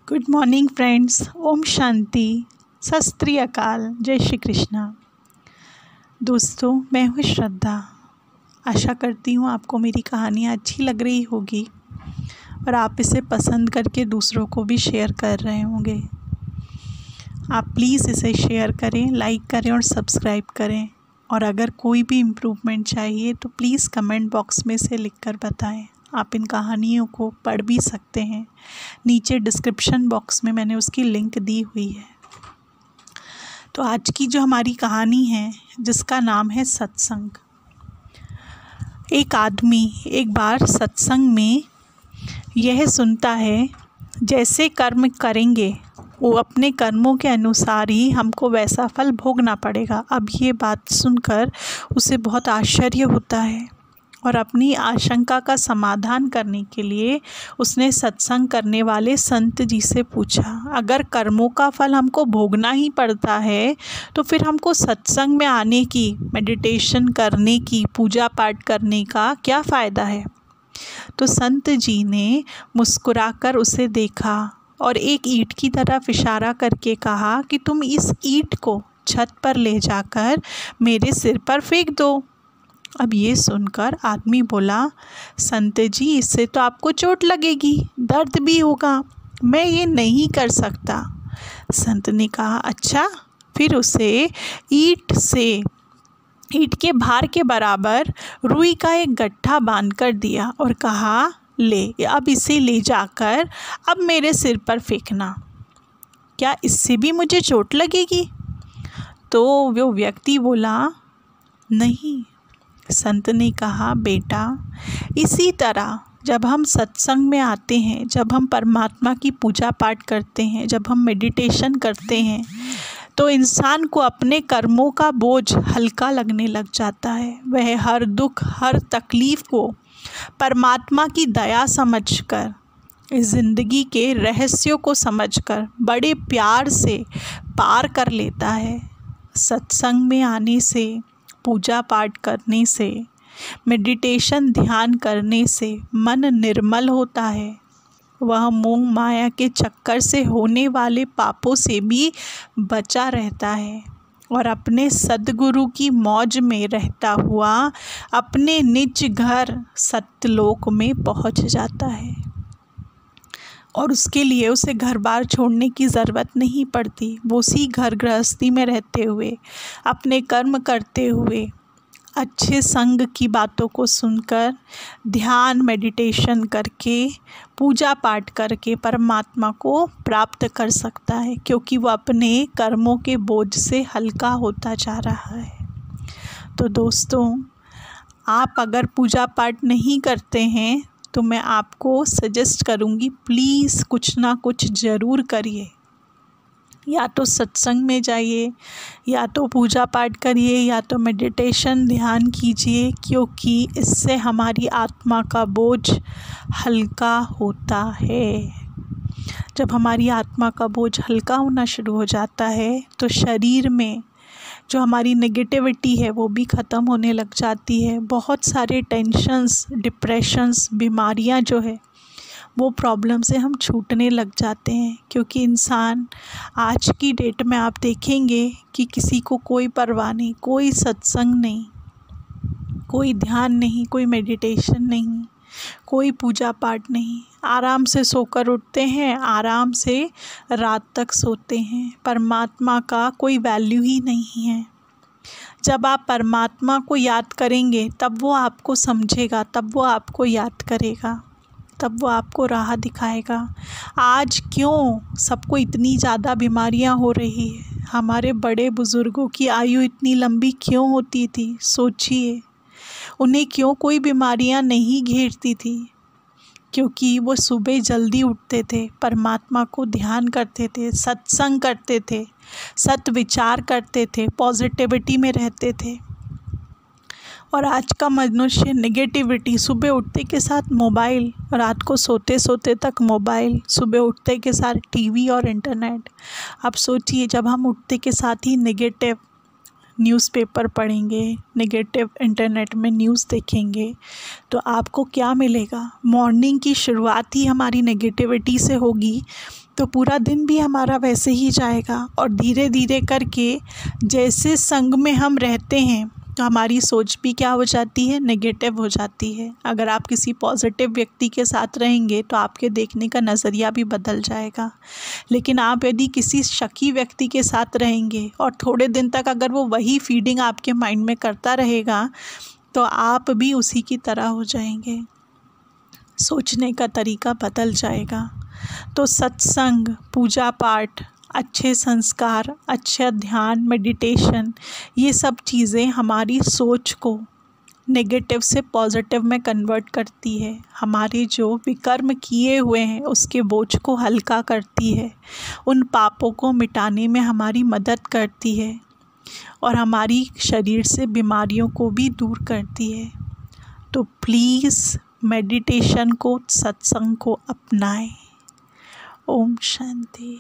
Good morning friends. Om Shanti, Sat Sri अकाल, जय श्री कृष्णा। दोस्तों, मैं हूँ श्रद्धा। आशा करती हूँ आपको मेरी कहानियाँ अच्छी लग रही होगी और आप इसे पसंद करके दूसरों को भी शेयर कर रहे होंगे। आप प्लीज़ इसे शेयर करें, लाइक करें और सब्सक्राइब करें। और अगर कोई भी इम्प्रूवमेंट चाहिए तो प्लीज़ कमेंट बॉक्स में से लिखकर बताएं। आप इन कहानियों को पढ़ भी सकते हैं, नीचे डिस्क्रिप्शन बॉक्स में मैंने उसकी लिंक दी हुई है। तो आज की जो हमारी कहानी है, जिसका नाम है सत्संग। एक आदमी एक बार सत्संग में यह सुनता है, जैसे कर्म करेंगे वो अपने कर्मों के अनुसार ही हमको वैसा फल भोगना पड़ेगा। अब ये बात सुनकर उसे बहुत आश्चर्य होता है और अपनी आशंका का समाधान करने के लिए उसने सत्संग करने वाले संत जी से पूछा, अगर कर्मों का फल हमको भोगना ही पड़ता है तो फिर हमको सत्संग में आने की, मेडिटेशन करने की, पूजा पाठ करने का क्या फ़ायदा है। तो संत जी ने मुस्कुराकर उसे देखा और एक ईंट की तरफ इशारा करके कहा कि तुम इस ईंट को छत पर ले जाकर मेरे सिर पर फेंक दो। अब ये सुनकर आदमी बोला, संत जी, इससे तो आपको चोट लगेगी, दर्द भी होगा, मैं ये नहीं कर सकता। संत ने कहा, अच्छा। फिर उसे ईंट के भार के बराबर रुई का एक गट्ठा बांध कर दिया और कहा, ले, अब इसे ले जाकर अब मेरे सिर पर फेंकना। क्या इससे भी मुझे चोट लगेगी? तो वो व्यक्ति बोला, नहीं। संत ने कहा, बेटा, इसी तरह जब हम सत्संग में आते हैं, जब हम परमात्मा की पूजा पाठ करते हैं, जब हम मेडिटेशन करते हैं, तो इंसान को अपने कर्मों का बोझ हल्का लगने लग जाता है। वह हर दुख, हर तकलीफ़ को परमात्मा की दया समझकर, इस ज़िंदगी के रहस्यों को समझकर बड़े प्यार से पार कर लेता है। सत्संग में आने से, पूजा पाठ करने से, मेडिटेशन ध्यान करने से मन निर्मल होता है। वह मोह माया के चक्कर से होने वाले पापों से भी बचा रहता है और अपने सद्गुरु की मौज में रहता हुआ अपने निज घर सत्यलोक में पहुंच जाता है। और उसके लिए उसे घर बार छोड़ने की ज़रूरत नहीं पड़ती। वो उसी घर गृहस्थी में रहते हुए, अपने कर्म करते हुए, अच्छे संग की बातों को सुनकर, ध्यान मेडिटेशन करके, पूजा पाठ करके परमात्मा को प्राप्त कर सकता है, क्योंकि वो अपने कर्मों के बोझ से हल्का होता जा रहा है। तो दोस्तों, आप अगर पूजा पाठ नहीं करते हैं तो मैं आपको सजेस्ट करूँगी, प्लीज़ कुछ ना कुछ ज़रूर करिए। या तो सत्संग में जाइए, या तो पूजा पाठ करिए, या तो मेडिटेशन ध्यान कीजिए, क्योंकि इससे हमारी आत्मा का बोझ हल्का होता है। जब हमारी आत्मा का बोझ हल्का होना शुरू हो जाता है तो शरीर में जो हमारी नेगेटिविटी है वो भी ख़त्म होने लग जाती है। बहुत सारे टेंशन्स, डिप्रेशंस, बीमारियां जो है वो प्रॉब्लम से हम छूटने लग जाते हैं। क्योंकि इंसान आज की डेट में आप देखेंगे कि किसी को कोई परवाह नहीं, कोई सत्संग नहीं, कोई ध्यान नहीं, कोई मेडिटेशन नहीं, कोई पूजा पाठ नहीं। आराम से सोकर उठते हैं, आराम से रात तक सोते हैं। परमात्मा का कोई वैल्यू ही नहीं है। जब आप परमात्मा को याद करेंगे तब वो आपको समझेगा, तब वो आपको याद करेगा, तब वो आपको राह दिखाएगा। आज क्यों सबको इतनी ज़्यादा बीमारियां हो रही है? हमारे बड़े बुज़ुर्गों की आयु इतनी लंबी क्यों होती थी? सोचिए, उन्हें क्यों कोई बीमारियां नहीं घेरती थी? क्योंकि वो सुबह जल्दी उठते थे, परमात्मा को ध्यान करते थे, सत्संग करते थे, सत विचार करते थे, पॉजिटिविटी में रहते थे। और आज का मनुष्य नेगेटिविटी, सुबह उठते के साथ मोबाइल, रात को सोते सोते तक मोबाइल, सुबह उठते के साथ टीवी और इंटरनेट। अब सोचिए, जब हम उठते के साथ ही नेगेटिव न्यूज़पेपर पढ़ेंगे, नेगेटिव इंटरनेट में न्यूज़ देखेंगे, तो आपको क्या मिलेगा? मॉर्निंग की शुरुआत ही हमारी नेगेटिविटी से होगी, तो पूरा दिन भी हमारा वैसे ही जाएगा। और धीरे धीरे करके जैसे संग में हम रहते हैं तो हमारी सोच भी क्या हो जाती है, नेगेटिव हो जाती है। अगर आप किसी पॉजिटिव व्यक्ति के साथ रहेंगे तो आपके देखने का नज़रिया भी बदल जाएगा। लेकिन आप यदि किसी शकी व्यक्ति के साथ रहेंगे और थोड़े दिन तक अगर वो वही फीडिंग आपके माइंड में करता रहेगा तो आप भी उसी की तरह हो जाएंगे, सोचने का तरीका बदल जाएगा। तो सत्संग, पूजा पाठ, अच्छे संस्कार, अच्छा ध्यान, मेडिटेशन, ये सब चीज़ें हमारी सोच को नेगेटिव से पॉजिटिव में कन्वर्ट करती है। हमारे जो विकर्म किए हुए हैं उसके बोझ को हल्का करती है, उन पापों को मिटाने में हमारी मदद करती है और हमारी शरीर से बीमारियों को भी दूर करती है। तो प्लीज़ मेडिटेशन को, सत्संग को अपनाएं। ओम शांति।